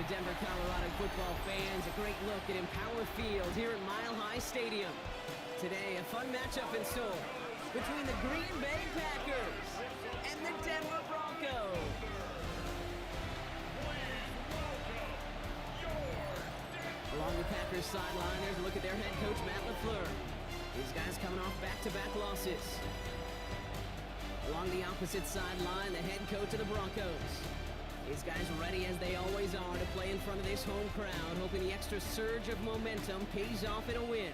Denver, Colorado football fans. A great look at Empower Field here at Mile High Stadium. Today, a fun matchup in store between the Green Bay Packers and the Denver Broncos. Along the Packers sideline, there's a look at their head coach, Matt LaFleur. These guys coming off back-to-back losses. Along the opposite sideline, the head coach of the Broncos. These guys ready as they always are to play in front of this home crowd, hoping the extra surge of momentum pays off in a win.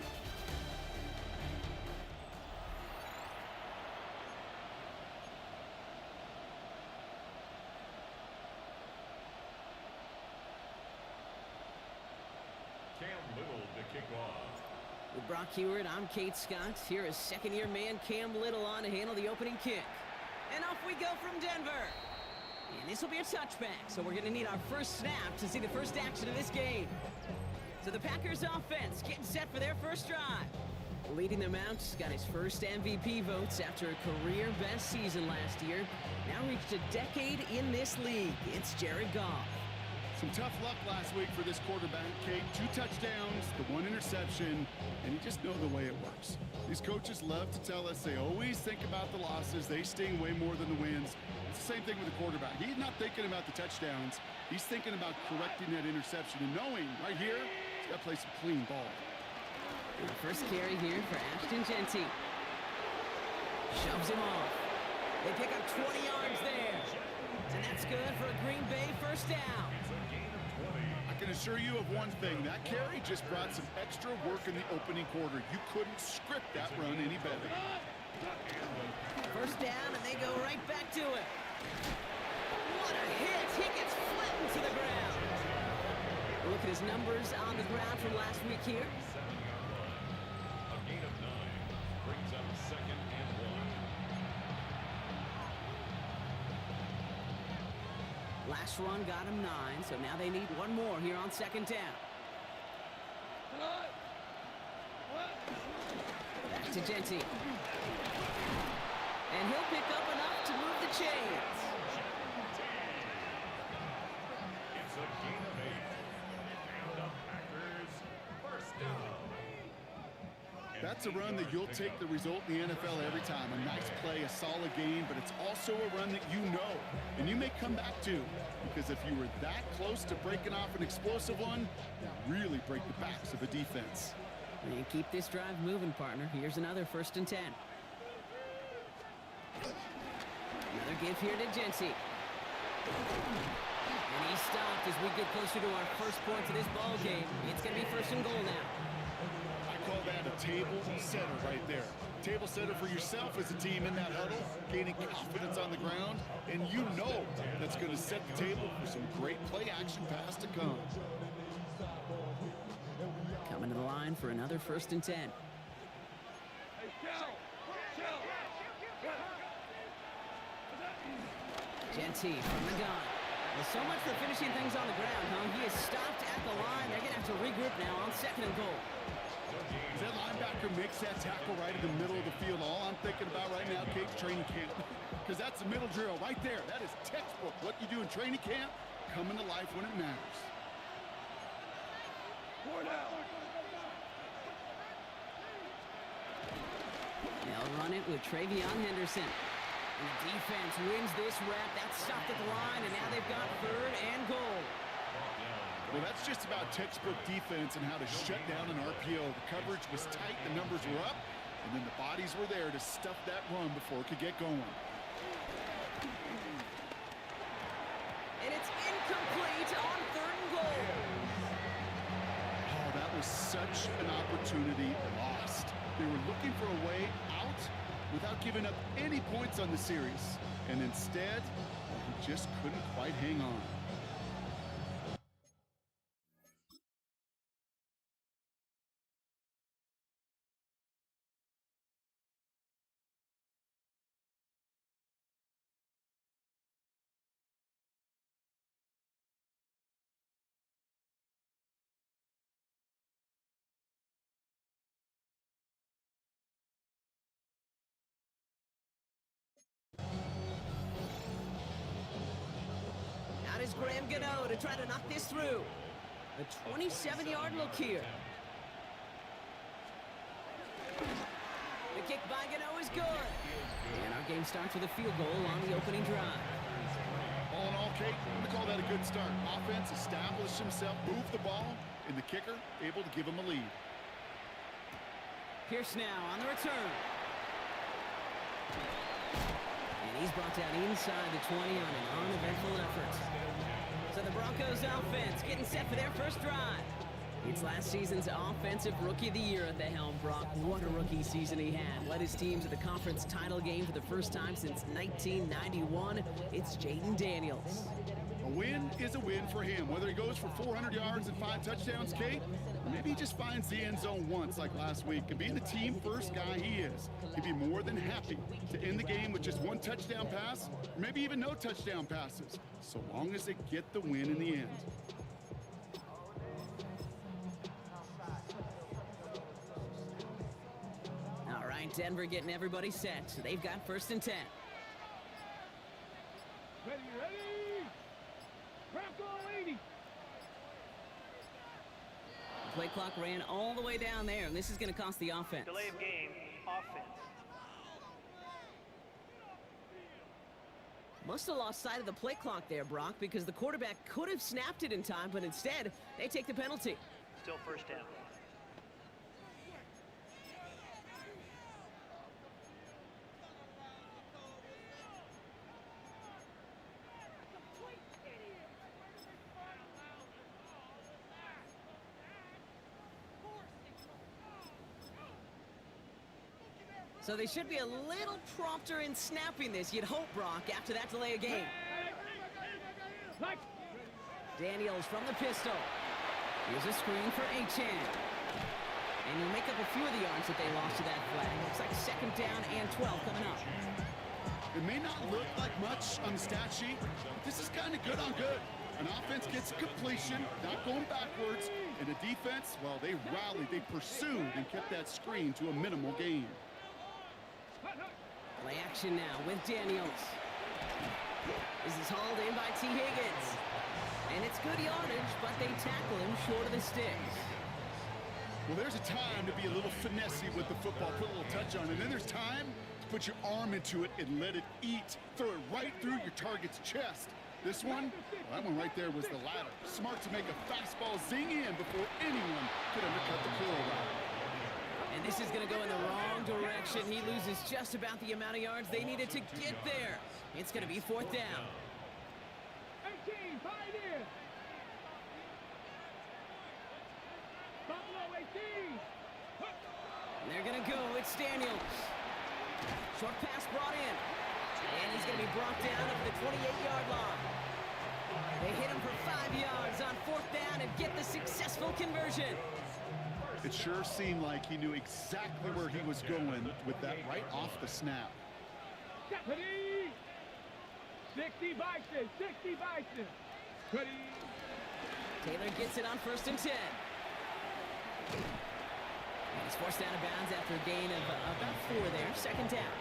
Cam Little to kick off. With Brock Hewitt, I'm Kate Scott. Here is second-year man Cam Little on to handle the opening kick. And off we go from Denver. And this will be a touchback, so we're going to need our first snap to see the first action of this game. So the Packers offense getting set for their first drive. Leading them out, got his first MVP votes after a career-best season last year. Now reached a decade in this league. It's Jared Goff. Some tough luck last week for this quarterback, Kate. 2 touchdowns, the 1 interception, and you just know the way it works. These coaches love to tell us they always think about the losses. They sting way more than the wins. It's the same thing with the quarterback. He's not thinking about the touchdowns. He's thinking about correcting that interception and knowing right here, he's got to play some clean ball. And the first carry here for Ashton Jeanty. Shoves him off. They pick up 20 yards there. And that's good for a Green Bay first down. I can assure you of one thing. That carry just brought some extra work in the opening quarter. You couldn't script that run any better. First down, and they go right back to it. What a hit! He gets flattened to the ground. Look at his numbers on the ground from last week here. A gain of 9 brings up 2nd and 1. Last run got him 9, so now they need one more here on 2nd down. Back to Jeanty. And he'll pick up enough to move the chains. It's a gain of 8. And the Packers first down. That's a run that you'll take the result in the NFL every time. A nice play, a solid game, but it's also a run that you know. And you may come back to, because if you were that close to breaking off an explosive one, you really break the backs of the defense. And keep this drive moving, partner. Here's another 1st and 10. Another give here to Jeanty. And he's stopped as we get closer to our first points of this ball game. It's going to be 1st and goal now. I call that a table setter right there. Table setter for yourself as a team in that huddle, gaining confidence on the ground, and you know that's going to set the table for some great play action pass to come. Coming to the line for another 1st and 10. Jeanty from the gun. Well, so much for finishing things on the ground, huh? He is stopped at the line. They're going to have to regroup now on 2nd and goal. As that linebacker makes that tackle right in the middle of the field, all I'm thinking about right now, Kate's training camp. Because that's the middle drill right there. That is textbook. What you do in training camp, coming to life when it matters. They'll run it with Travion Henderson. And the defense wins this rep. That's stopped at the line, and now they've got 3rd and goal. Well, that's just about textbook defense and how to shut down an RPO. The coverage was tight, the numbers were up, and then the bodies were there to stuff that run before it could get going. And it's incomplete on 3rd and goal. Oh, that was such an opportunity lost. They were looking for a way out without giving up any points on the series. And instead, he just couldn't quite hang on. Graham Gano to try to knock this through. A 27-yard look here. The kick by Gano is good. And our game starts with a field goal on the opening drive. All in all, Kate, I'm going to call that a good start. Offense established himself, moved the ball, and the kicker able to give him a lead. Pierce now on the return. And he's brought down inside the 20 on an uneventful effort. So the Broncos offense getting set for their first drive. It's last season's Offensive Rookie of the Year at the helm, Brock. What a rookie season he had. Led his team to the conference title game for the first time since 1991. It's Jayden Daniels. A win is a win for him, whether he goes for 400 yards and 5 touchdowns, Kate, or maybe he just finds the end zone once like last week. And being the team-first guy he is, he'd be more than happy to end the game with just 1 touchdown pass, or maybe even no touchdown passes, so long as they get the win in the end. All right, Denver getting everybody set. So they've got 1st and 10. Ready, ready! Bronco 80! The play clock ran all the way down there, and this is going to cost the offense. Delay of game, offense. Must have lost sight of the play clock there, Brock, because the quarterback could have snapped it in time, but instead, they take the penalty. Still first down. So they should be a little prompter in snapping this, you'd hope, Brock, after that delay of game. Daniels from the pistol. Here's a screen for Achane. And he'll make up a few of the yards that they lost to that flag. Looks like 2nd down and 12 coming up. It may not look like much on the stat sheet, but this is kind of good on good. An offense gets completion, not going backwards, and the defense, well, they rallied, they pursued, and kept that screen to a minimal gain. Play action now with Daniels. This is hauled in by T. Higgins. And it's good yardage, but they tackle him short of the sticks. Well, there's a time to be a little finessey with the football, put a little touch on it. And then there's time to put your arm into it and let it eat. Throw it right through your target's chest. This one, well, that one right there was the ladder. Smart to make a fastball zing in before anyone could undercut the curl route. And this is going to go in the wrong direction. He loses just about the amount of yards they needed to get there. It's going to be 4th down. 18, pioneer! Buffalo 18! And they're going to go. It's Daniels. Short pass brought in. And he's going to be brought down at the 28-yard line. They hit him for 5 yards on 4th down and get the successful conversion. It sure seemed like he knew exactly where he was going with that right off the snap. Ready! 60 Bison! 60 Bison! Ready! Taylor gets it on 1st and 10. And he's forced out of bounds after a gain of about 4 there. 2nd down.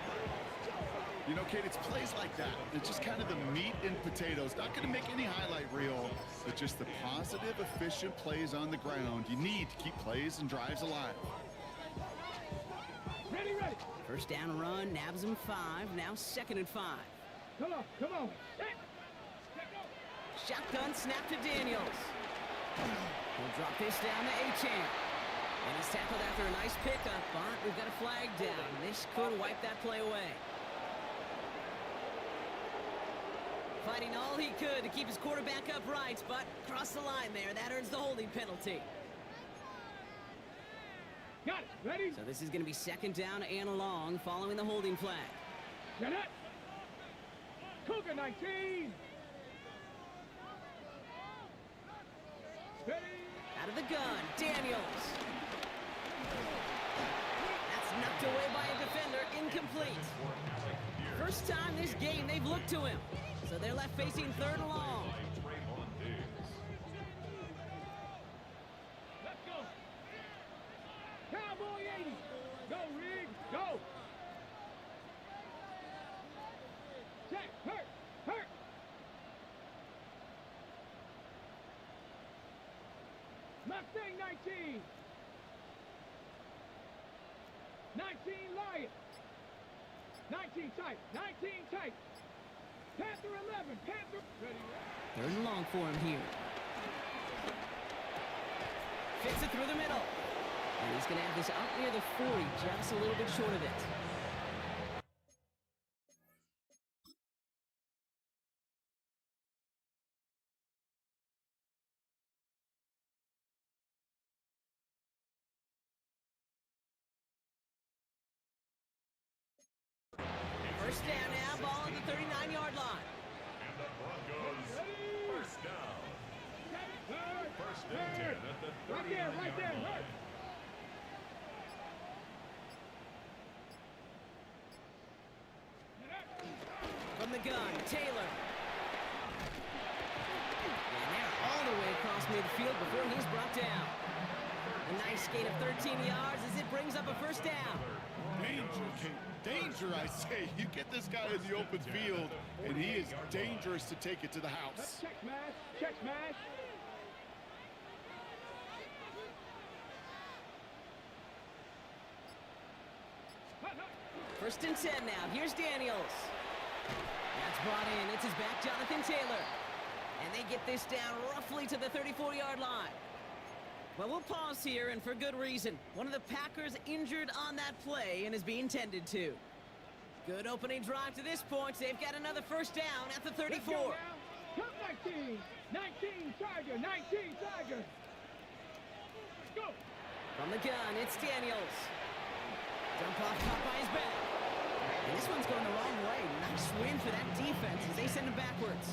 You know, Kate, it's plays like that. It's just kind of the meat and potatoes. Not going to make any highlight reel, but just the positive, efficient plays on the ground. You need to keep plays and drives alive. Ready, ready! 1st down run, nabs him 5. Now 2nd and 5. Come on, come on! Hey. Shotgun snap to Daniels. He'll drop this down to Achane. And he's tackled after a nice pickup, but we've got a flag down. This could wipe that play away. Fighting all he could to keep his quarterback upright, but crossed the line there. That earns the holding penalty. Got it! Ready? So this is going to be 2nd down and long following the holding flag. Get it! Cougar 19! Ready? Out of the gun, Daniels. That's knocked away by a defender, incomplete. First time this game they've looked to him. So they're left facing 3rd and long. Let's go! Cowboy 80! Go, Rig! Go! Check! Hurt! Hurt! Mustang 19. 19 Lion. 19 tight. 19 tight. Panther 11. Panther. Ready. Third and long for him here. Fits it through the middle. And he's going to have this out near the 40, just a little bit short of it. First down now, ball at the 39-yard line. And the Broncos, first down. First and 10 at the 39-yard Right there. line. From the gun, Taylor. And they're all the way across midfield before he's brought down. A nice gain of 13 yards as it brings up a first down. Danger, Kate. Danger, I say. You get this guy in the open field, and he is dangerous to take it to the house. Check smash. Check smash. First and 10 now. Here's Daniels. That's brought in. It's his back, Jonathan Taylor. And they get this down roughly to the 34-yard line. Well, we'll pause here, and for good reason. One of the Packers injured on that play and is being tended to. Good opening drive to this point. They've got another first down at the 34. Let's go now. Come 19. 19 Tiger. 19 Tiger. Let's go. From the gun, it's Daniels. Dump off caught by his back. And this one's going the wrong way. Nice win for that defense as they send him backwards.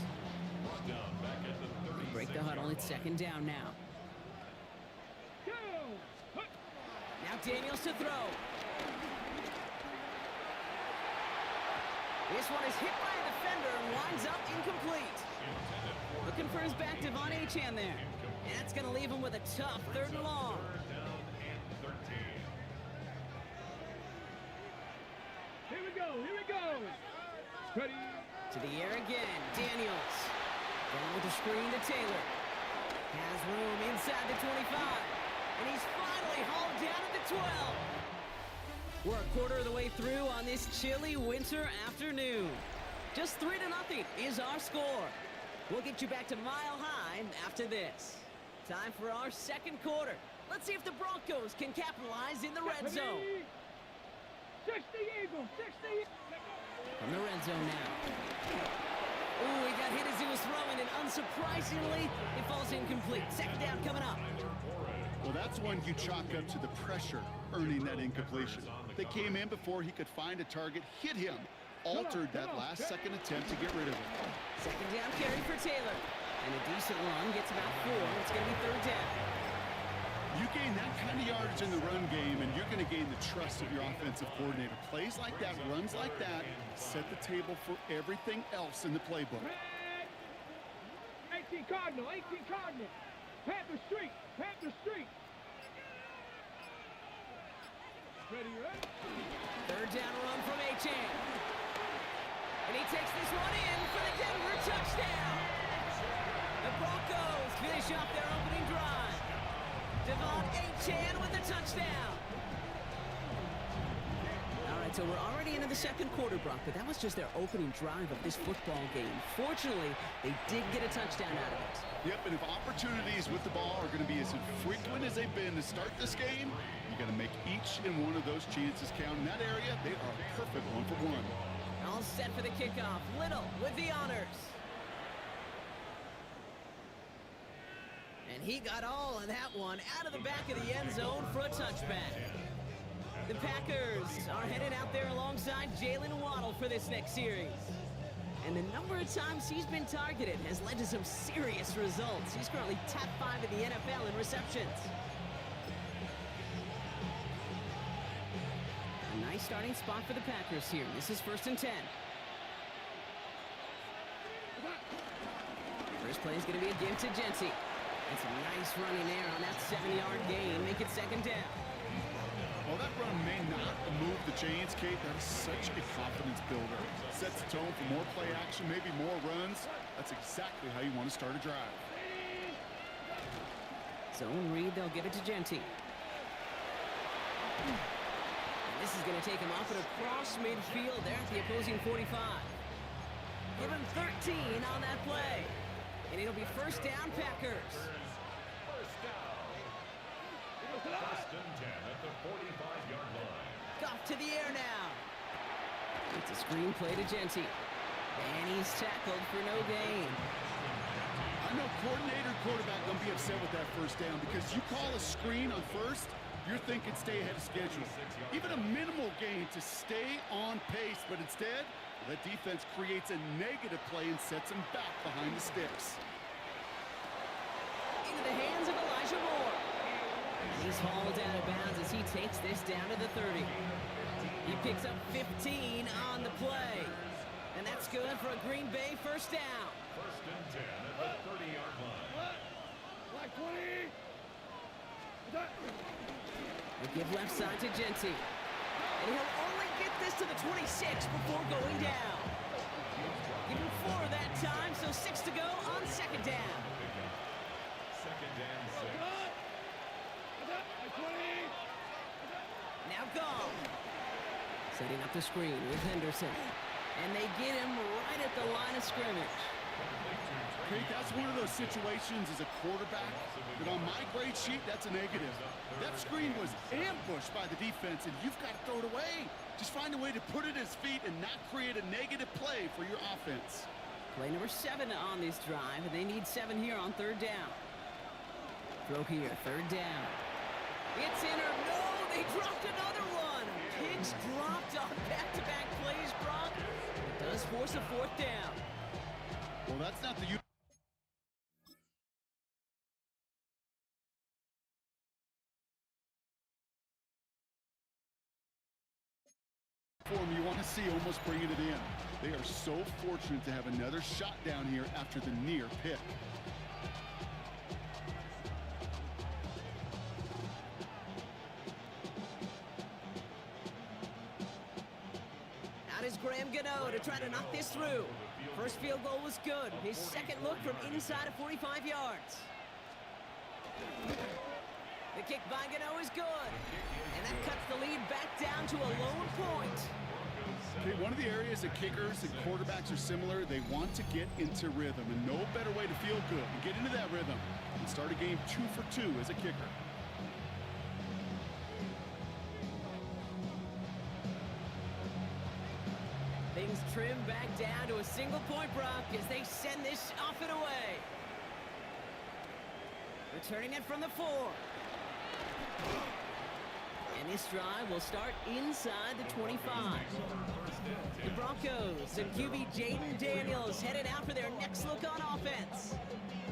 Down back at the 36. Break the huddle. It's second down now. Go. Now Daniels to throw. This one is hit by a defender and winds up incomplete. Looking for his back, Devon Achane there. And that's going to leave him with a tough third and long. Third down and 13. Here we go. Here we go. Ready. To the air again, Daniels. Down with the screen to Taylor. Has room inside the 25. And he's finally hauled down at the 12. We're a quarter of the way through on this chilly winter afternoon. Just 3-0 is our score. We'll get you back to Mile High after this. Time for our second quarter. Let's see if the Broncos can capitalize in the red zone. 60 Eagles. 60. From the red zone now. Ooh, he got hit as he was throwing, and unsurprisingly, it falls incomplete. Second down coming up. Well, that's one you chalk up to the pressure earning that incompletion. They came in before he could find a target, hit him, altered that last second attempt to get rid of it. Second down carry for Taylor. And a decent run gets about 4. It's going to be third down. You gain that kind of yardage in the run game, and you're going to gain the trust of your offensive coordinator. Plays like that, runs like that, set the table for everything else in the playbook. 18 Cardinal. 18 Cardinal. Panther Street. Panther Street. Ready, ready. Third down run from Achane. And he takes this one in for the Denver touchdown. The Broncos finish off their opening drive. Devon Achane with the touchdown. All right, so we're already into the second quarter, Brock, but that was just their opening drive of this football game. Fortunately, they did get a touchdown out of it. Yep, and if opportunities with the ball are going to be as infrequent as they've been to start this game, you got to make each and one of those chances count. In that area, they are a perfect 1-for-1. All set for the kickoff. Little with the honors. And he got all of that one out of the back of the end zone for a touchback. The Packers are headed out there alongside Jalen Waddle for this next series. And the number of times he's been targeted has led to some serious results. He's currently top 5 in the NFL in receptions. A nice starting spot for the Packers here. This is first and 10. First play is going to be a give to Jency. And some nice running there on that 7-yard gain. Make it second down. Well, that run may not move the chains, Kate. That is such a confidence builder. Sets the tone for more play action, maybe more runs. That's exactly how you want to start a drive. Zone read, they'll give it to Genty. And this is going to take him up and across midfield there at the opposing 45. Give him 13 on that play. And it'll be first down, Packers. First down. First and 10 at the 45-yard line. Goff to the air now. It's a screen play to Genty. And he's tackled for no gain. I know coordinator quarterback going to be upset with that first down because you call a screen on first, you're thinking stay ahead of schedule. Even a minimal gain to stay on pace, but instead, that defense creates a negative play and sets him back behind the sticks. Into the hands of Elijah Moore. He's hauled out of bounds as he takes this down to the 30. He picks up 15 on the play. And that's good for a Green Bay first down. First and 10 at the 30-yard line. Like 20. They give left side to Genty. And he'll only get this to the 26 before going down. Give him 4 that time, so 6 to go on second down. Second and 6. Like 20. Now gone. Setting up the screen with Henderson. And they get him right at the line of scrimmage. Okay, that's one of those situations as a quarterback that on my grade sheet, that's a negative. That screen was ambushed by the defense, and you've got to throw it away. Just find a way to put it at his feet and not create a negative play for your offense. Play number 7 on this drive, and they need 7 here on third down. Throw here, third down. It's in or no, they dropped another one. Pigs dropped on back-to-back plays, Brock. It does force a fourth down. Well, that's not the form you want to see, almost bringing it in. They are so fortunate to have another shot down here after the near pick. Out is Graham Gano to try to knock this through. First field goal was good. His second look from inside of 45 yards. The kick by Gano is good. And that cuts the lead back down to a lone point. Okay, one of the areas that kickers and quarterbacks are similar, they want to get into rhythm, and no better way to feel good and get into that rhythm and start a game 2 for 2 as a kicker. Things trim back down to a single point, Brock, as they send this off and away. Returning it from the 4. And this drive will start inside the 25. The Broncos and QB Jaden Daniels headed out for their next look on offense.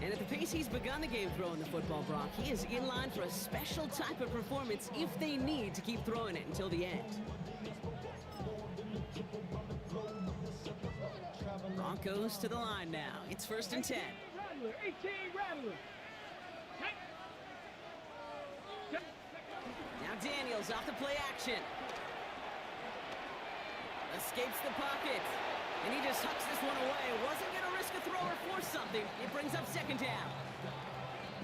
And at the pace he's begun the game throwing the football, Brock, he is in line for a special type of performance if they need to keep throwing it until the end. Broncos to the line now. It's first and 10. Rattler, 18 Rattler. Now Daniels off the play action. Escapes the pocket. And he just hucks this one away. Wasn't going to risk a throw or force something. It brings up second down.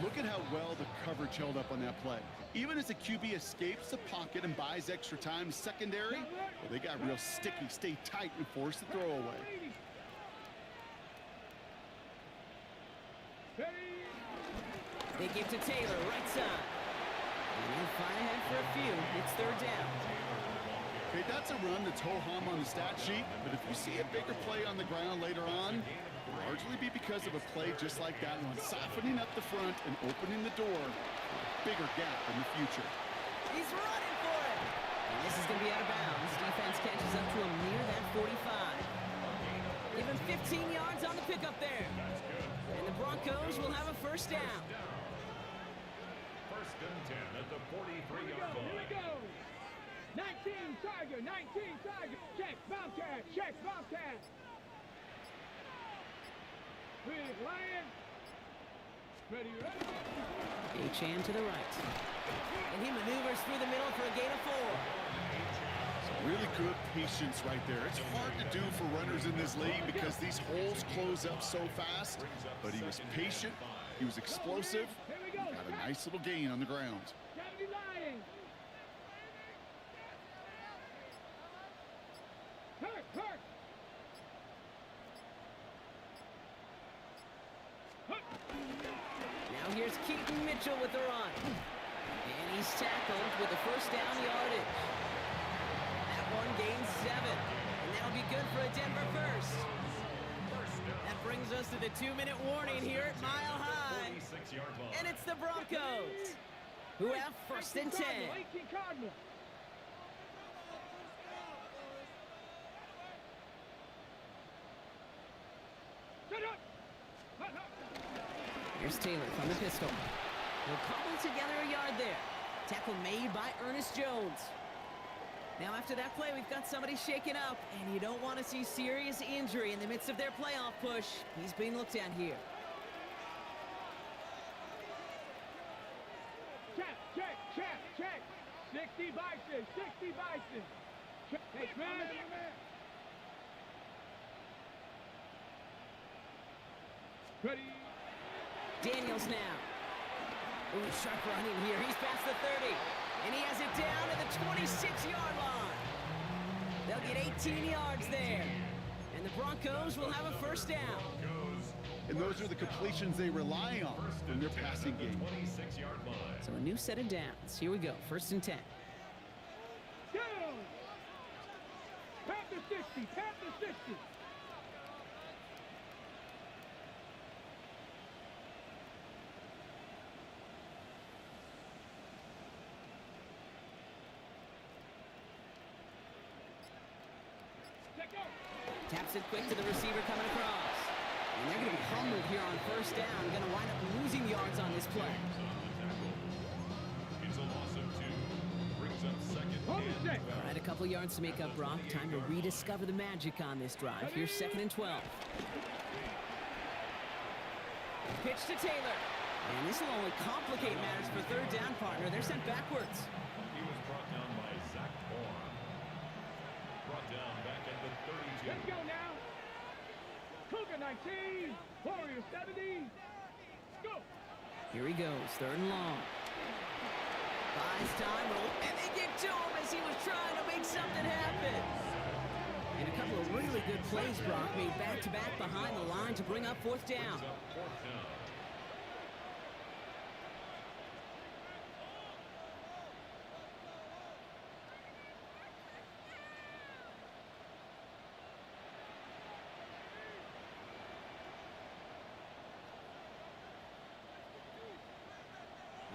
Look at how well the coverage held up on that play. Even as the QB escapes the pocket and buys extra time secondary, well, they got real sticky, stay tight, and force the throw away. They give to Taylor, right side. And they'll find ahead for a few. It's third down. Okay, that's a run that's ho-hum on the stat sheet, but if you see a bigger play on the ground later on, it'll largely be because of a play just like that one, softening up the front and opening the door for a bigger gap in the future. He's running for it. And this is going to be out of bounds. Defense catches up to him near that 45. Give him 15 yards on the pickup there. And the Broncos will have a first down. First and 10 at the 43-yard Here we line. go. 19 Tiger, 19 Tiger. Check, Bobcat, check, Bobcat. Big Lion. Ready, ready. Achane to the right. And he maneuvers through the middle for a gain of 4. Really good patience right there. It's hard to do for runners in this league because these holes close up so fast, but he was patient, he was explosive, he got a Nice little gain on the ground. Kennedy lying. Hurt. Now here's Keaton Mitchell with the run. And he's tackled with the first down yardage. That one gains 7. And that'll be good for a Denver first. That brings us to the 2-minute warning here at Mile High. 46-yard line. And it's the Broncos, who have first and 10. 18 Cardinal. Shut up. Here's Taylor from the pistol. He'll cobble together a yard there. Tackle made by Ernest Jones. Now after that play, we've got somebody shaken up, and you don't want to see serious injury in the midst of their playoff push. He's being looked at here. Check. 60 Bison. Hey, man. Ready. Daniels now. Ooh, sharp running here. He's past the 30. And he has it down to the 26-yard line. They'll get 18 yards there. And the Broncos will have a first down. And those are the completions they rely on in their passing game. 26-yard line. So a new set of downs. Here we go. First and 10. Down. Panther 60. Taps it quick to the receiver coming across. And they're going to be humbled here on first down. Going to wind up losing yards on this play. It's a loss of 2. Brings up second and 12. All right, a couple yards to make up, Brock. Time to rediscover the magic on this drive. Here's second and 12. Pitch to Taylor. And this will only complicate matters for third down, partner. They're sent backwards. He was brought down by Zach Bourne. Brought down back at the 32. Let's go now. Cougar 19. Warrior 70. Go. Here he goes, third and long. Buys time, and they get to him as he was trying to make something happen. And a couple of really good plays, Brock, made back-to-back behind the line to bring up fourth down. Brings up fourth down.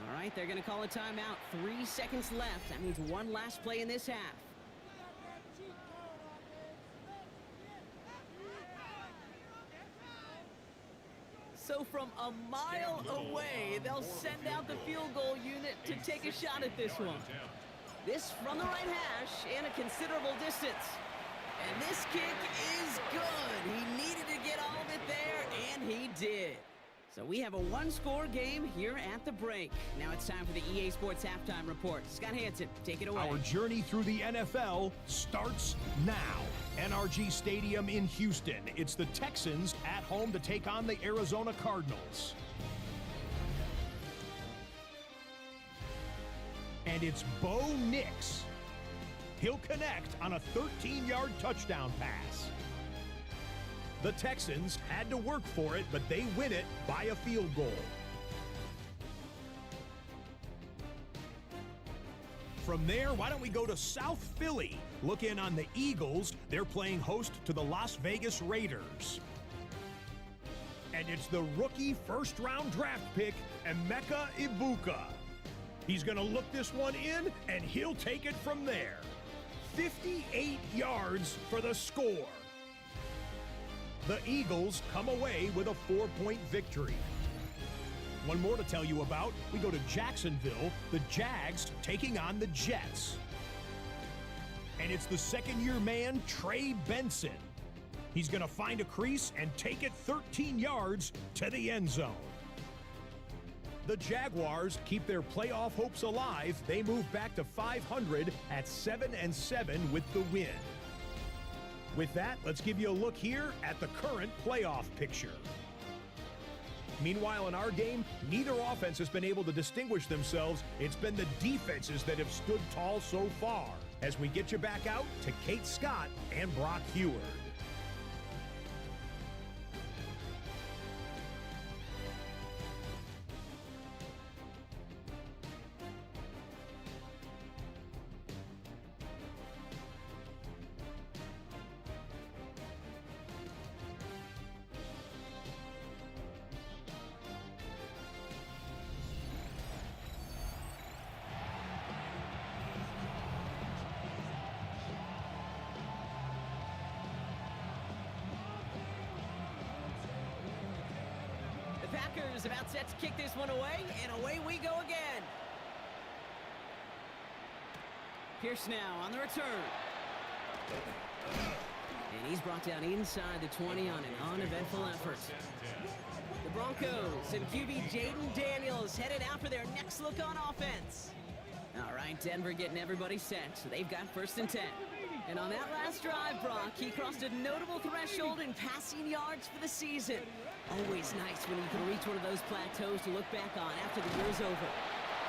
All right, they're going to call a timeout. 3 seconds left. That means one last play in this half. So from a mile away, they'll send out the field goal unit to take a shot at this one. This from the right hash and a considerable distance. And this kick is good. He needed to get all of it there, and he did. So we have a one-score game here at the break. Now it's time for the EA Sports Halftime Report. Scott Hansen, take it away. Our journey through the NFL starts now. NRG Stadium in Houston. It's the Texans at home to take on the Arizona Cardinals. And it's Bo Nix. He'll connect on a 13-yard touchdown pass. The Texans had to work for it, but they win it by a field goal. From there, why don't we go to South Philly? Look in on the Eagles. They're playing host to the Las Vegas Raiders. And it's the rookie first-round draft pick, Emeka Ibuka. He's going to look this one in, and he'll take it from there. 58 yards for the score. The Eagles come away with a 4-point victory. One more to tell you about. We go to Jacksonville, the Jags taking on the Jets. And it's the second-year man, Trey Benson. He's going to find a crease and take it 13 yards to the end zone. The Jaguars keep their playoff hopes alive. They move back to 500 at 7-7 with the win. With that, let's give you a look here at the current playoff picture. Meanwhile, in our game, neither offense has been able to distinguish themselves. It's been the defenses that have stood tall so far. As we get you back out to Kate Scott and Brock Heward. Packers about set to kick this one away, and away we go again. Pierce now on the return. And he's brought down inside the 20 on an uneventful effort. The Broncos and QB Jaden Daniels headed out for their next look on offense. All right, Denver getting everybody set, so they've got 1st and 10. And on that last drive, Brock, he crossed a notable threshold in passing yards for the season. Always nice when you can reach one of those plateaus to look back on after the year's over.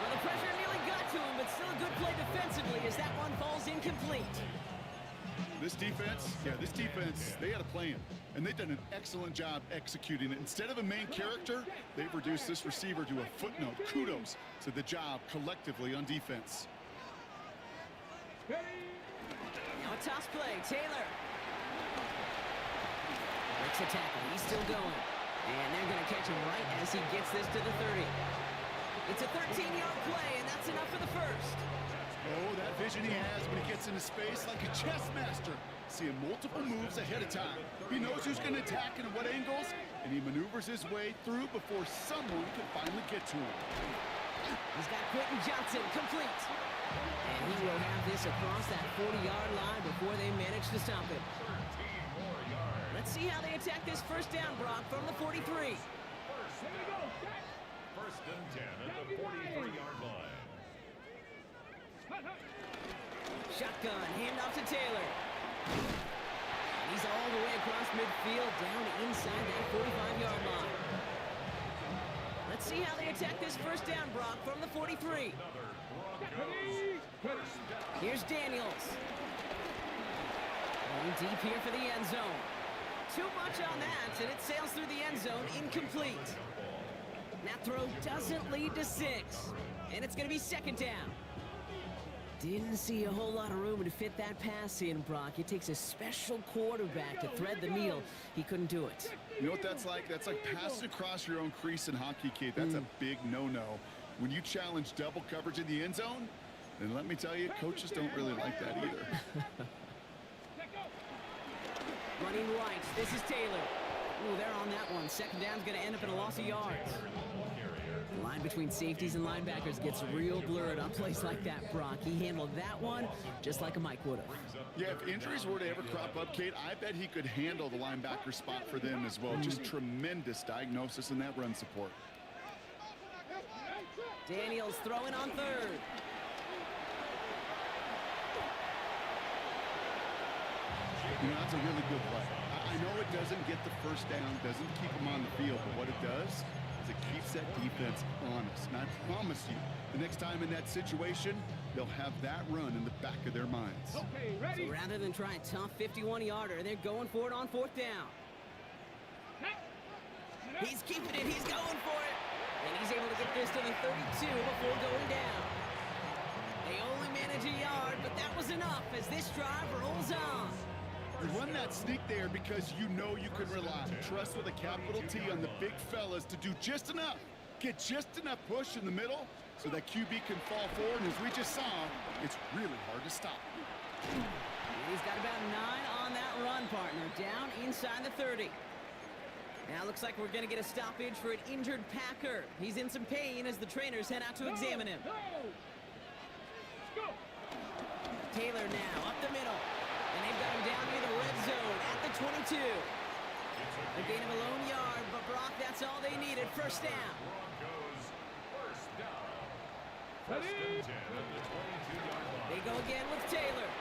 Well, the pressure nearly got to him, but still a good play defensively as that one falls incomplete. This defense, they had a plan, and they've done an excellent job executing it. Instead of a main character, they've reduced this receiver to a footnote. Kudos to the job collectively on defense. Now a toss play, Taylor. Breaks a tackle, he's still going. And they're going to catch him right as he gets this to the 30. It's a 13-yard play, and that's enough for the first. Oh, that vision he has when he gets into space like a chess master. Seeing multiple moves ahead of time. He knows who's going to attack and at what angles, and he maneuvers his way through before someone can finally get to him. He's got Quentin Johnson complete. And he will have this across that 40-yard line before they manage to stop it. Let's see how they attack this 1st down, Brock, from the 43. First and 10 at the 43-yard line. Shotgun, handoff to Taylor. And he's all the way across midfield, down inside that 45-yard line. Let's see how they attack this 1st down, Brock, from the 43. Here's Daniels. Going deep here for the end zone. Too much on that, and it sails through the end zone, incomplete. That throw doesn't lead to 6, and it's going to be 2nd down. Didn't see a whole lot of room to fit that pass in, Brock. It takes a special quarterback to thread the needle. He couldn't do it. You know what that's like? That's like passing across your own crease in hockey, Kate. That's a big no-no. When you challenge double coverage in the end zone, then let me tell you, coaches don't really like that either. Running right, this is Taylor. Ooh, they're on that one. 2nd down's going to end up in a loss of yards. The line between safeties and linebackers gets real blurred on plays like that, Brock. He handled that one just like a Mike would have. Yeah, if injuries were to ever crop up, Kate, I bet he could handle the linebacker spot for them as well. Just tremendous diagnosis in that run support. Daniels throwing on 3rd. You know, that's a really good play. I know it doesn't get the 1st down, doesn't keep them on the field, but what it does is it keeps that defense honest. And I promise you, the next time in that situation, they'll have that run in the back of their minds. Okay, ready? So rather than try a tough 51-yarder, they're going for it on 4th down. He's keeping it, he's going for it. And he's able to get this to the 32 before going down. They only manage a yard, but that was enough as this drive rolls on. You run that sneak there because you know you can rely. Trust with a capital T on the big fellas to do just enough. Get just enough push in the middle so that QB can fall forward. And as we just saw, it's really hard to stop. He's got about 9 on that run, partner. Down inside the 30. Now looks like we're going to get a stoppage for an injured Packer. He's in some pain as the trainers head out to examine him. Taylor now up the middle. And they've got him down near the red zone at the 22. A gain of a lone yard, but Brock, that's all they needed. 1st down. Broncos 1st down. 1st and 10 at the 22-yard line. They go again with Taylor.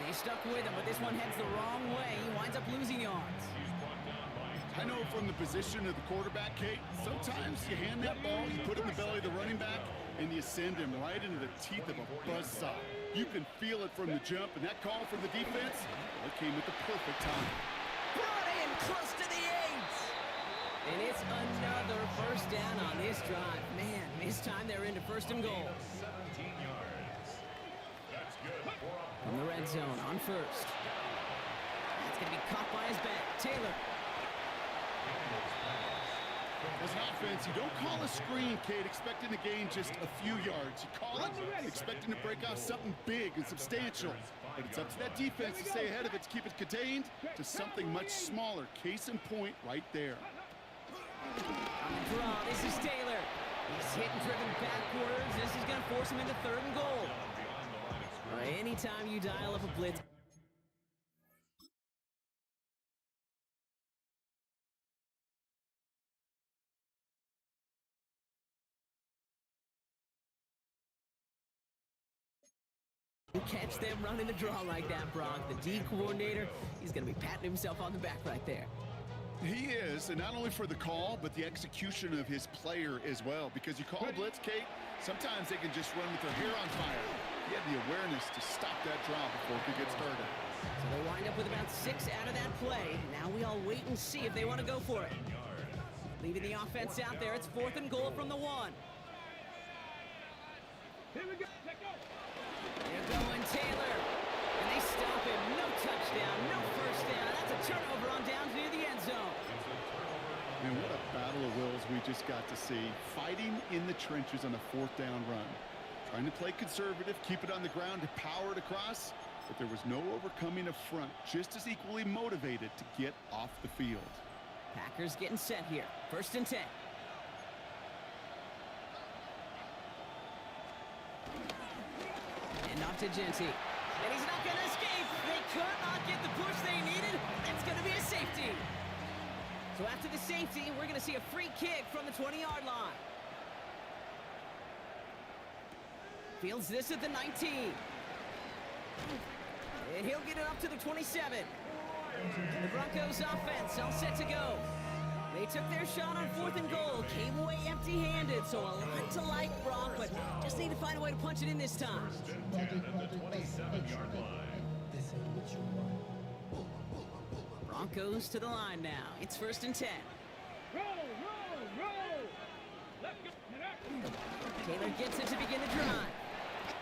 They stuck with him, but this one heads the wrong way. He winds up losing yards. He's brought down by I know from the position of the quarterback, Kate, sometimes you hand that ball, you put it in the belly of the running back, and you send him right into the teeth of a buzzsaw. You can feel it from the jump, and that call from the defense, well, it came at the perfect time. Brought in close to the 8. And it's another first down on this drive. Man, this time they're into first and goal. 17 yards. That's good. From the red zone on first. That's going to be caught by his back. Taylor. As an offense, you don't call a screen, Kate, expecting to gain just a few yards. You call it expecting to break out something big and substantial. But it's up to that defense to stay ahead of it, to keep it contained to something much smaller. Case in point right there. On the draw, this is Taylor. He's hit and driven backwards. This is going to force him into third and goal. Anytime you dial up a blitz. You catch them running the draw like that, Brock. The D coordinator, he's going to be patting himself on the back right there. He is, and not only for the call, but the execution of his player as well. Because you call a blitz, Kate, sometimes they can just run with their hair on fire. He had the awareness to stop that draw before it could get started. So they wind up with about 6 out of that play. Now we all wait and see if they want to go for it. Leaving the offense out there, it's 4th and goal from the 1. Here we go. Let go. They're going Taylor. And they stop him. No touchdown, no first down. That's a turnover on downs near the end zone. Man, what a battle of wills we just got to see. Fighting in the trenches on a 4th down run. Trying to play conservative, keep it on the ground to power it across. But there was no overcoming a front, just as equally motivated to get off the field. Packers getting set here. 1st and 10. And off to Genty. And he's not going to escape. They could not get the push they needed. That's going to be a safety. So after the safety, we're going to see a free kick from the 20-yard line. Fields this at the 19. And he'll get it up to the 27. The Broncos offense all set to go. They took their shot on 4th and goal, came away empty-handed, so a lot to like, Brock, but just need to find a way to punch it in this time. First and 10 at the 27-yard line. Broncos to the line now. It's 1st and 10. Roll, roll, roll. Let's go. Taylor gets it to begin the drive.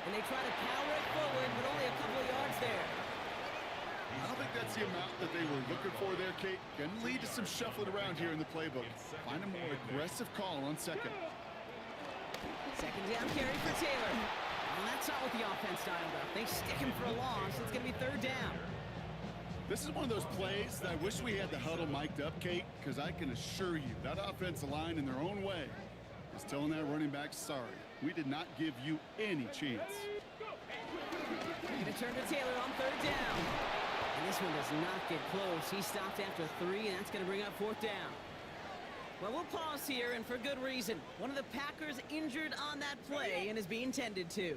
And they try to power it forward, but only a couple of yards there. I don't think that's the amount that they were looking for there, Kate. Can lead to some shuffling around here in the playbook. Find a more aggressive call on 2nd. 2nd down carry for Taylor. Well, that's not what the offense dialed up. They stick him for a loss. It's going to be 3rd down. This is one of those plays that I wish we had the huddle mic'd up, Kate, because I can assure you that offensive line in their own way is telling that running back, sorry, we did not give you any chance. They're going to turn to Taylor on 3rd down. And this one does not get close. He stopped after 3, and that's going to bring up 4th down. Well, we'll pause here, and for good reason. One of the Packers injured on that play and is being tended to.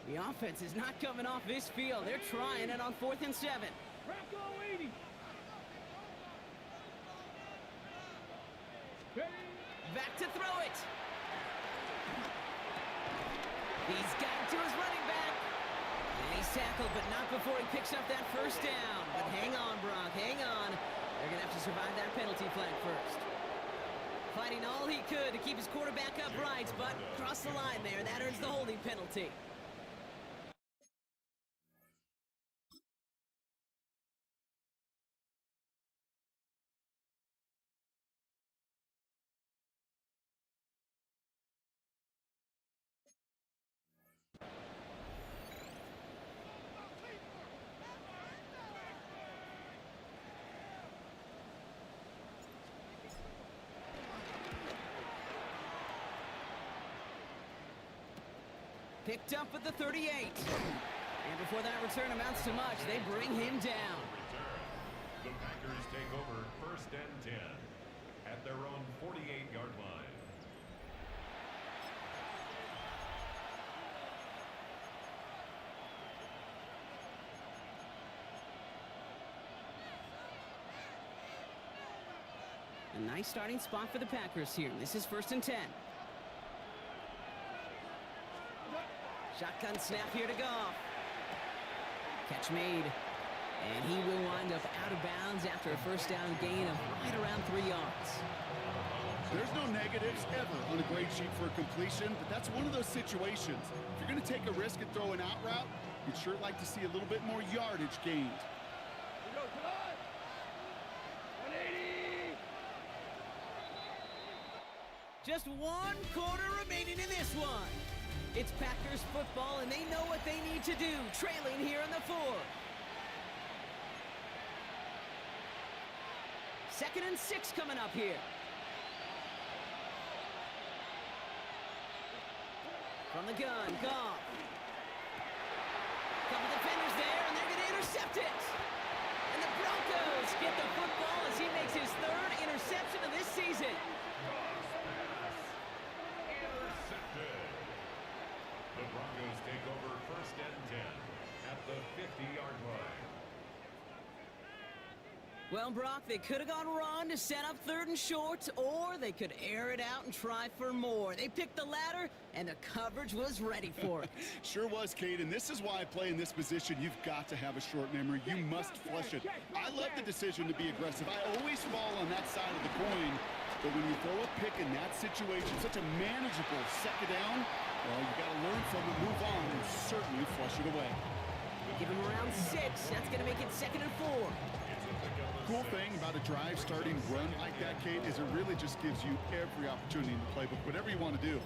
The offense is not coming off this field. They're trying it on 4th and 7. Bronco 80. Back to throw it. He's got it to his running back. And he's tackled, but not before he picks up that 1st down. But hang on, Brock, hang on. They're going to have to survive that penalty flag first. Fighting all he could to keep his quarterback upright, but across the line there, that earns the holding penalty. Picked up at the 38. And before that return amounts to much, they bring him down. The Packers take over 1st and 10 at their own 48-yard line. nice starting spot for the Packers here. This is 1st and 10. Shotgun snap here to Goff. Catch made. And he will wind up out of bounds after a first down gain of right around 3 yards. There's no negatives ever on a grade sheet for a completion, but that's one of those situations. If you're going to take a risk and throw an out route, you'd sure like to see a little bit more yardage gained. Here goes the line. 180. Just 1 quarter remaining in this one. It's Packers football, and they know what they need to do, trailing here in the 4th. 2nd and 6 coming up here. From the gun, Goff. Couple defenders there, and they're going to intercept it. And the Broncos get the football as he makes his 3rd interception of this season. Intercepted. The Broncos take over 1st and 10 at the 50-yard line. Well, Brock, they could have gone run to set up 3rd and short, or they could air it out and try for more. They picked the latter, and the coverage was ready for it. Sure was, Kate, and this is why I play in this position. You've got to have a short memory. You must flush it. I love the decision to be aggressive. I always fall on that side of the coin, but when you throw a pick in that situation, such a manageable 2nd down, well, you got to learn from it, move on, and certainly flush it away. Give him around 6. That's going to make it 2nd and 4. Cool thing about a drive starting run like that, Kate, is it really just gives you every opportunity in the playbook, whatever you want to do.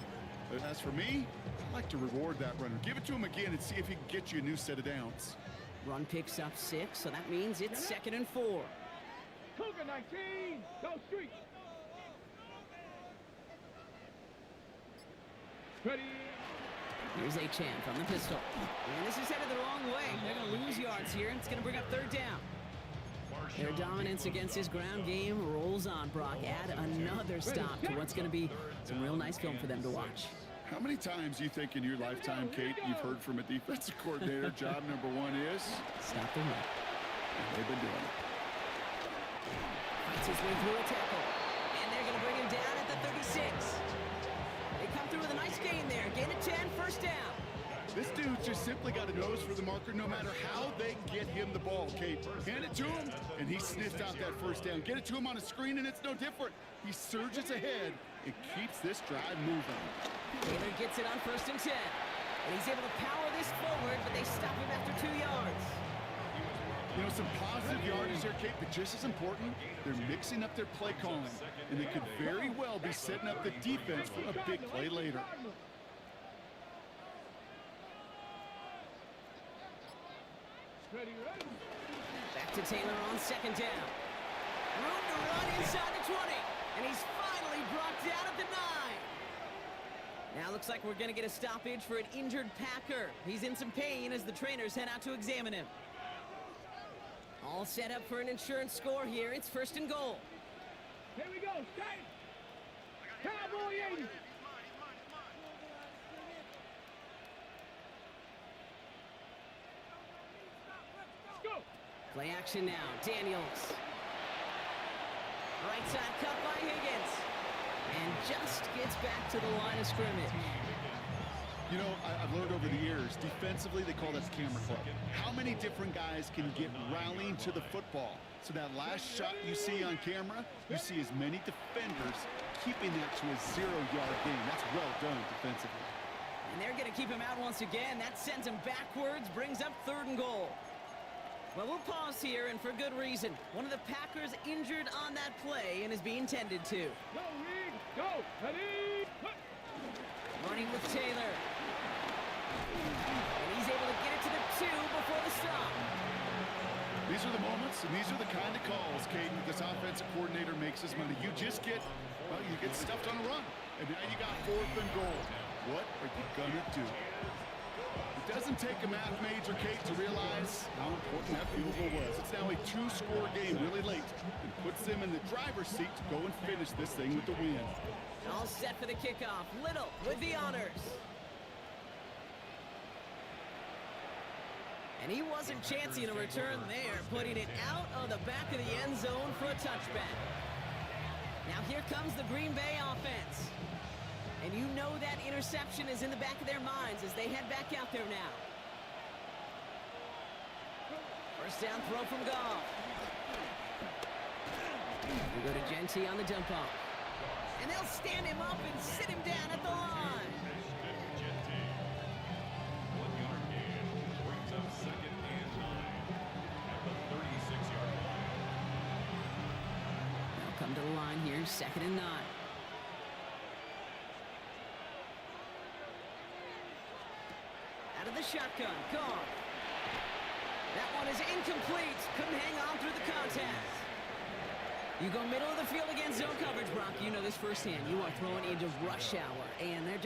But as for me, I like to reward that runner. Give it to him again and see if he can get you a new set of downs. Run picks up 6, so that means it's 2nd and 4. Cougar 19. Go street. Ready. Here's Achane from the pistol. And this is headed the wrong way. They're going to lose yards here, and it's going to bring up 3rd down. Their dominance against his ground game rolls on, Brock. Add another stop to what's going to be some real nice film for them to watch. How many times do you think in your lifetime, Kate, you've heard from a defensive coordinator, job number 1 is? Stop the run. And they've been doing it. Fights his way through a tackle. And they're going to bring him down at the 36. They come through with a nice gain there. Gain of 10, 1st down. This dude just simply got a nose for the marker no matter how they get him the ball, Kate. Hand it to him, and he sniffed out that 1st down. Get it to him on a screen, and it's no different. He surges ahead and keeps this drive moving. Taylor gets it on 1st and 10. And he's able to power this forward, but they stop him after 2 yards. You know, some positive yardage there, Kate, but just as important, they're mixing up their play calling, and they could very well be setting up the defense for a big play later. Ready, ready. Back to Taylor on 2nd down. Room to run inside the 20. And he's finally brought down at the 9. Now looks like we're going to get a stoppage for an injured Packer. He's in some pain as the trainers head out to examine him. All set up for an insurance score here. It's 1st and goal. Here we go. Stay. Cowboy 80. Go. Play action now. Daniels. Right side cut by Higgins. And just gets back to the line of scrimmage. You know, I've learned over the years, defensively, they call that camera club. How many different guys can get rallying to the football? So that last shot you see on camera, you see as many defenders keeping that to a 0-yard gain. That's well done defensively. And they're going to keep him out once again. That sends him backwards, brings up 3rd and goal. Well, we'll pause here, and for good reason. One of the Packers injured on that play and is being tended to. Go, Reed. Go. Ready. Put. Running with Taylor. And he's able to get it to the 2 before the stop. These are the moments, and these are the kind of calls, Kate, that this offensive coordinator makes his money. You just get, well, you get stuffed on a run, and now you got 4th and goal. What are you gonna do? It doesn't take a math major, Kate, to realize how important that field goal was. It's now a 2-score game really late and puts them in the driver's seat to go and finish this thing with the win. All set for the kickoff. Little with the honors. And he wasn't chancing a return there, putting it out of the back of the end zone for a touchback. Now here comes the Green Bay offense. And you know that interception is in the back of their minds as they head back out there now. First down throw from Goff. We go to Gentry on the dump off. And they'll stand him up and sit him down at the line. 1 yard gain brings up 2nd and 9 at the 36-yard line. They'll come to the line here, 2nd and 9. Out of the shotgun, Goff. That one is incomplete. Couldn't hang on through the contact. You go middle of the field against zone coverage, Brock. You know this firsthand. You are throwing into rush hour, and there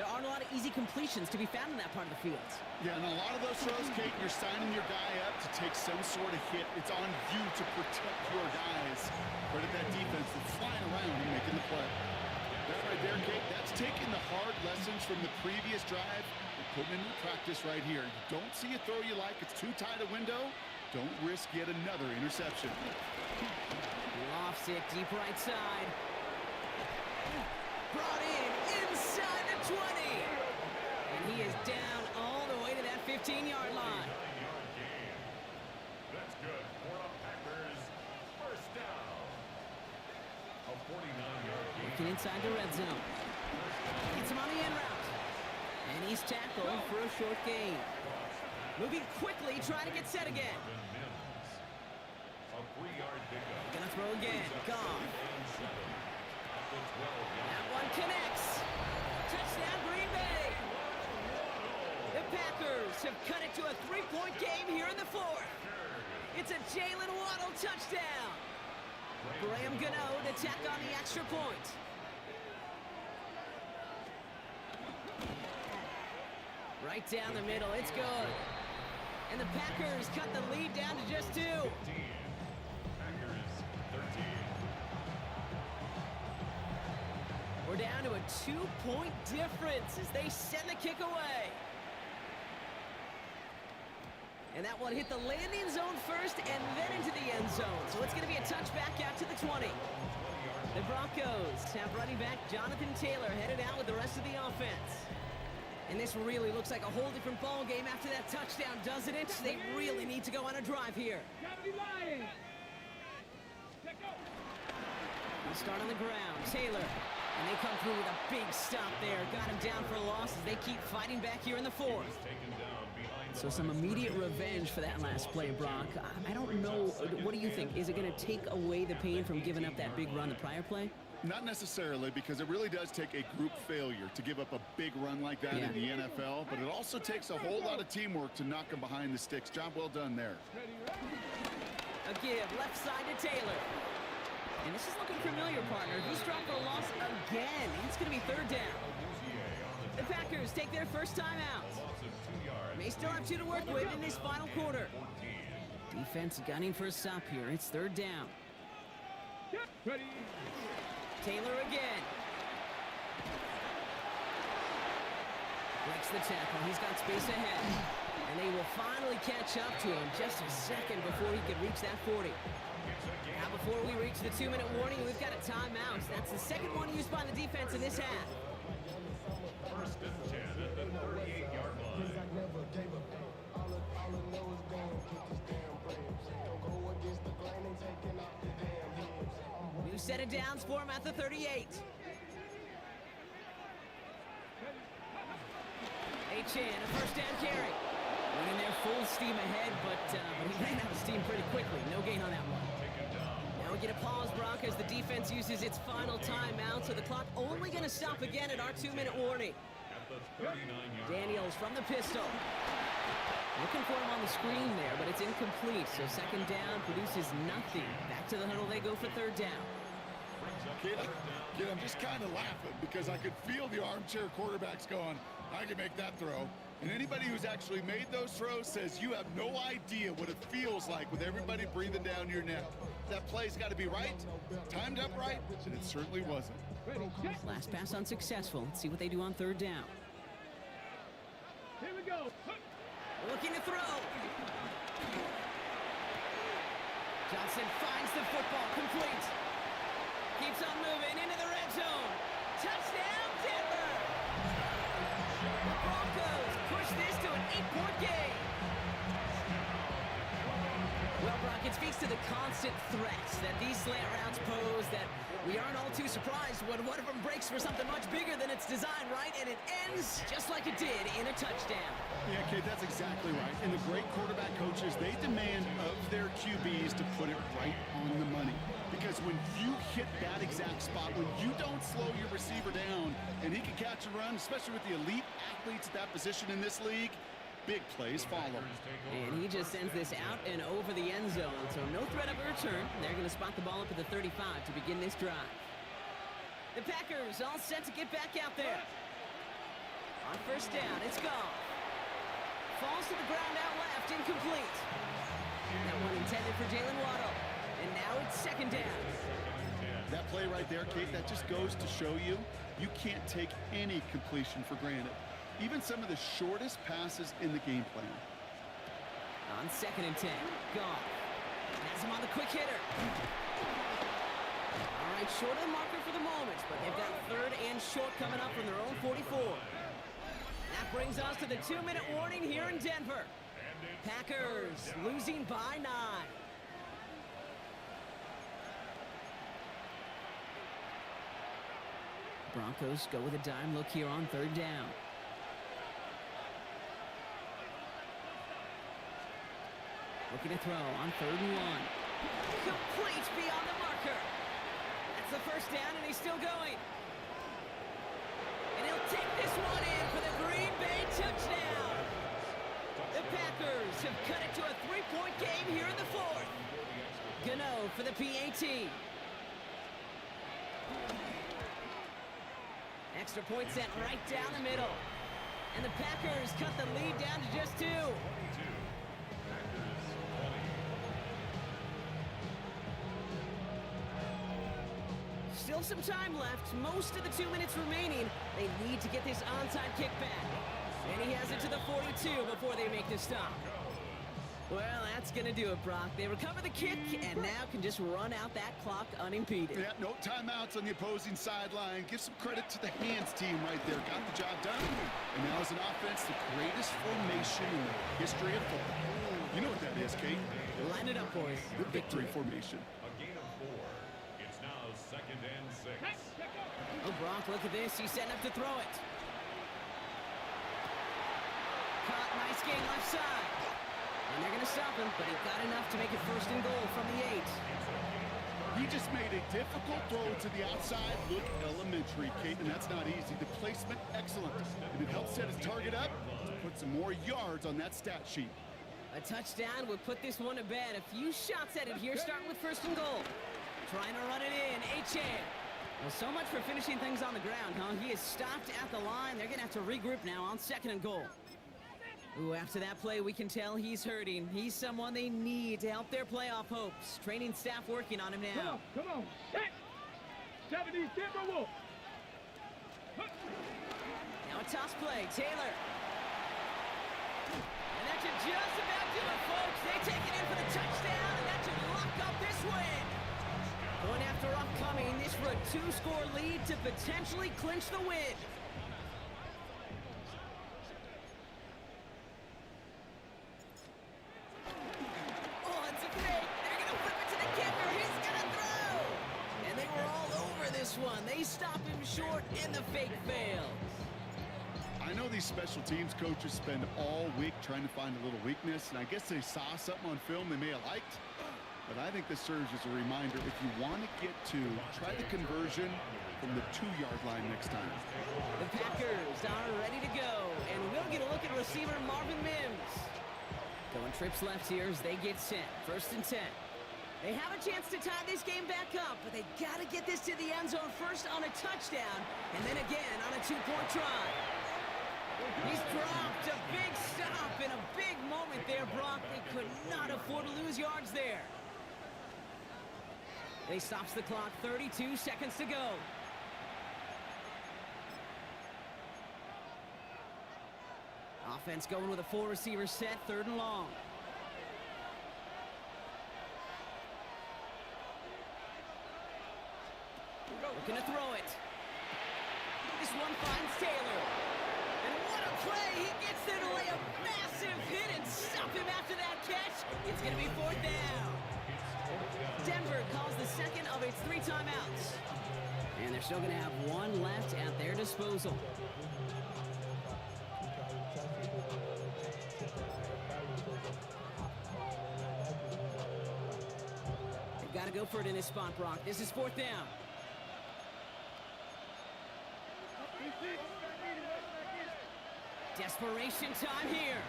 aren't a lot of easy completions to be found in that part of the field. Yeah, and a lot of those throws, Kate, you're signing your guy up to take some sort of hit. It's on you to protect your guys. Credit that defense that's flying around and making the play. That right there, Kate, that's taking the hard lessons from the previous drive and putting into practice right here. You don't see a throw you like, it's too tight a window. Don't risk yet another interception. Lofts it deep right side. Brought in inside the 20. And he is down all the way to that 15-yard line. 9-yard gain. That's good for the Packers. First down. A 49-yard gain. Working inside the red zone. Gets him on the end route. And he's tackled for a short gain. Moving quickly, trying to get set again. A 3-yard pickup. Gonna throw again. Gone. And 7 at the 12-yard. That one connects. Touchdown, Green Bay. The Packers have cut it to a 3-point game here in the 4th. It's a Jalen Waddle touchdown. Graham Gano to tack on the extra point. Right down the middle. It's good. And the Packers cut the lead down to just 2. 15. Packers 13. We're down to a 2-point difference as they send the kick away. And that one hit the landing zone first and then into the end zone. So it's going to be a touchback out to the 20. The Broncos have running back Jonathan Taylor headed out with the rest of the offense. And this really looks like a whole different ball game after that touchdown, doesn't it? They really need to go on a drive here. Gotta be lying. Let go. We'll start on the ground. Taylor. And they come through with a big stop there. Got him down for a loss as they keep fighting back here in the 4th. Taken down behind So some immediate revenge for that last play, Brock. I don't know. What do you think? Is it going to take away the pain from giving up that big run the prior play? Not necessarily, because it really does take a group failure to give up a big run like that in the NFL, but it also takes a whole lot of teamwork to knock them behind the sticks. Job well done there. A give left side to Taylor. And this is looking familiar, partner. He's dropped for a loss again. It's going to be 3rd down. The Packers take their first time out. May still have 2 to work with in this final quarter. Defense gunning for a stop here. It's 3rd down. Ready. Taylor again. Breaks the tackle. He's got space ahead. And they will finally catch up to him just a second before he could reach that 40. Now before we reach the 2-minute warning, we've got a timeout. That's the second one used by the defense in this half. First and 10 at the 38-yard line. New set of downs for him at the 38. H.N. a first down carry. Went in there full steam ahead, but he ran out of steam pretty quickly. No gain on that one. Now we get a pause, Brock, as the defense uses its final timeout, so the clock only going to stop again at our 2-minute warning. At the 39-yard Daniels from the pistol. Looking for him on the screen there, but it's incomplete, so second down produces nothing. Back to the huddle they go for 3rd down. Kid, I'm just kind of laughing because I could feel the armchair quarterbacks going, I can make that throw. And anybody who's actually made those throws says you have no idea what it feels like with everybody breathing down your neck. That play's got to be right, timed up right, and it certainly wasn't. Last pass unsuccessful. Let's see what they do on 3rd down. Here we go. Looking to throw. Johnson finds the football, complete. keeps on moving into the red zone. Touchdown, Denver! The Broncos push this to an 8-point game. Well, Brock, it speaks to the constant threats that these slant routes pose that we aren't all too surprised when one of them breaks for something much bigger than its design, right? And it ends just like it did in a touchdown. Yeah, Kate, that's exactly right. And the great quarterback coaches, they demand of their QBs to put it right on the money. Because when you hit that exact spot, when you don't slow your receiver down and he can catch and run, especially with the elite athletes at that position in this league, big plays follow. And he just sends this out and over the end zone. So no threat of a return. They're going to spot the ball up at the 35 to begin this drive. The Packers all set to get back out there. On first down, it's Goff. Falls to the ground out left, incomplete. That one intended for Jalen Waddle. And now it's second down. That play right there, Kate, that just goes to show you, you can't take any completion for granted. Even some of the shortest passes in the game plan. On second and 10, Goff has him on the quick hitter. All right, short of the marker for the moment, but they've got third and short coming up from their own 44. That brings us to the 2-minute warning here in Denver. Packers losing by 9. Broncos go with a dime look here on third down. Looking to throw on third and 1. Complete beyond the marker. That's the first down, and he's still going. And he'll take this one in for the Green Bay touchdown. The Packers have cut it to a 3-point game here in the fourth. Gano for the PAT. Extra point sent right down the middle. And the Packers cut the lead down to just 2. Still some time left. Most of the 2 minutes remaining. They need to get this onside kick back. And he has it to the 42 before they make the stop. Well, that's going to do it, Brock. They recover the kick and now can just run out that clock unimpeded. Yeah, no timeouts on the opposing sideline. Give some credit to the hands team right there. Got the job done. And now as an offense, the greatest formation in the history of football. You know what that is, Kate? Line it up, boys. The victory formation. A gain of 4. It's now second and 6. Oh, Brock, look at this. He's setting up to throw it. Caught, nice game left side. And they're going to stop him, but he got enough to make it first and goal from the 8. He just made a difficult throw to the outside. Look elementary, Kate, and that's not easy. The placement, excellent. And it helps set his target up to put some more yards on that stat sheet. A touchdown would put this one to bed. A few shots at it here, starting with first and goal. Trying to run it in, Achane. Well, so much for finishing things on the ground, huh? He is stopped at the line. They're going to have to regroup now on second and goal. Ooh, after that play, we can tell he's hurting. He's someone they need to help their playoff hopes. Training staff working on him now. Come on, set. 70 Timberwolves. Now a toss play, Taylor. And that should just about do it, folks. They take it in for the touchdown, and that should lock up this win. Going after upcoming, this for a 2-score lead to potentially clinch the win. They stop him short, and the fake fails. I know these special teams coaches spend all week trying to find a little weakness, and I guess they saw something on film they may have liked. But I think this serves as a reminder, if you want to get 2, try the conversion from the 2-yard line next time. The Packers are ready to go, and we'll get a look at receiver Marvin Mims. Going trips left here as they get set. First and 10. They have a chance to tie this game back up, but they got to get this to the end zone first on a touchdown, and then again on a 2-point try. He's dropped a big stop in a big moment there, Brock. They could not afford to lose yards there. They stops the clock, 32 seconds to go. Offense going with a 4-receiver set, third and long. Looking to throw it. This one finds Taylor. And what a play! He gets there to lay a massive hit and stop him after that catch. It's going to be 4th down. Denver calls the second of its 3 timeouts. And they're still going to have 1 left at their disposal. They've got to go for it in this spot, Brock. This is 4th down. Desperation time here.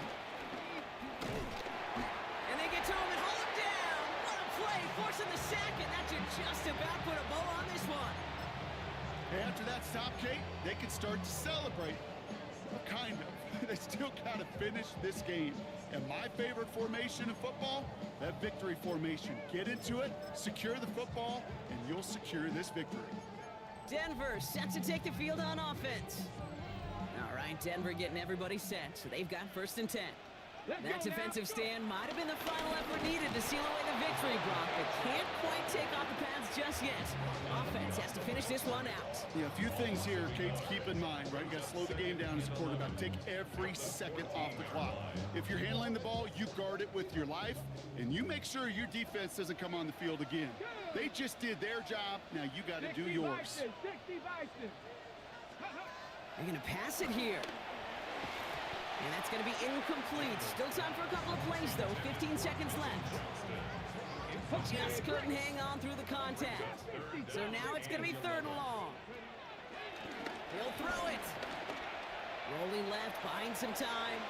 And they get to him and hold him down. What a play, forcing the sack, and that should just about put a bow on this one. Hey, after that stop, Kate, they can start to celebrate. Well, kind of. They still got to finish this game. And my favorite formation in football, that victory formation. Get into it, secure the football, and you'll secure this victory. Denver set to take the field on offense. All right, Denver getting everybody set, so they've got 1st and 10. That defensive stand might have been the final effort needed to seal away the victory, Brock, but can't quite take off the pads just yet. Offense has to finish this one out. Yeah, a few things here, Kate, to keep in mind, right? You got to slow the game down as a quarterback. Take every second off the clock. If you're handling the ball, you guard it with your life, and you make sure your defense doesn't come on the field again. They just did their job. Now you got to do yours. 60 Bison. They're going to pass it here. And that's going to be incomplete. Still time for a couple of plays, though. 15 seconds left. Just couldn't hang on through the contact. So now it's going to be 3rd and long. He'll throw it. Rolling left, buying some time.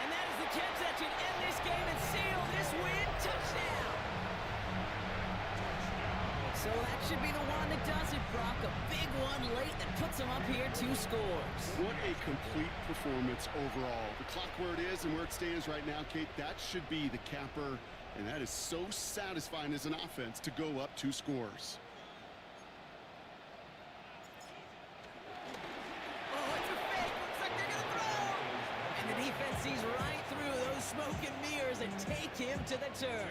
And that is the catch that should end this game and seal this win. Touchdown. So that should be the one that does it, Brock. A big one late that puts them up here 2 scores. What a complete performance overall. The clock where it is and where it stands right now, Kate, that should be the capper. And that is so satisfying as an offense to go up 2 scores. Oh, it's a fake. Looks like they're going to throw. And the defense sees right through those smoke and mirrors and take him to the turf.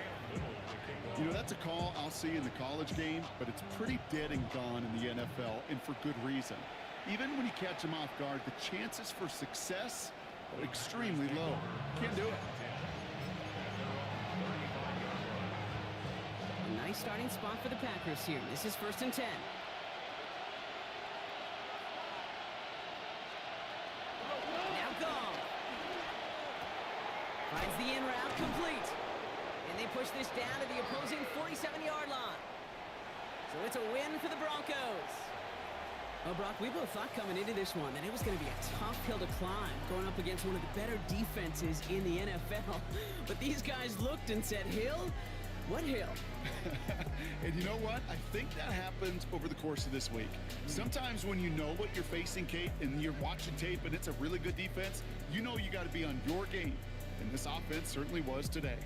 You know, that's a call I'll see in the college game, but it's pretty dead and gone in the NFL, and for good reason. Even when you catch them off guard, the chances for success are extremely low. Can't do it. A nice starting spot for the Packers here. This is 1st and 10. Now gone. Finds the in route complete. And they push this down to the opposing 47-yard line. So it's a win for the Broncos. Well, Brock, we both thought coming into this one that it was going to be a tough hill to climb, going up against one of the better defenses in the NFL. But these guys looked and said, Hill? What hill? And you know what? I think that happened over the course of this week. Sometimes when you know what you're facing, Kate, and you're watching tape and it's a really good defense, you know you got to be on your game. And this offense certainly was today.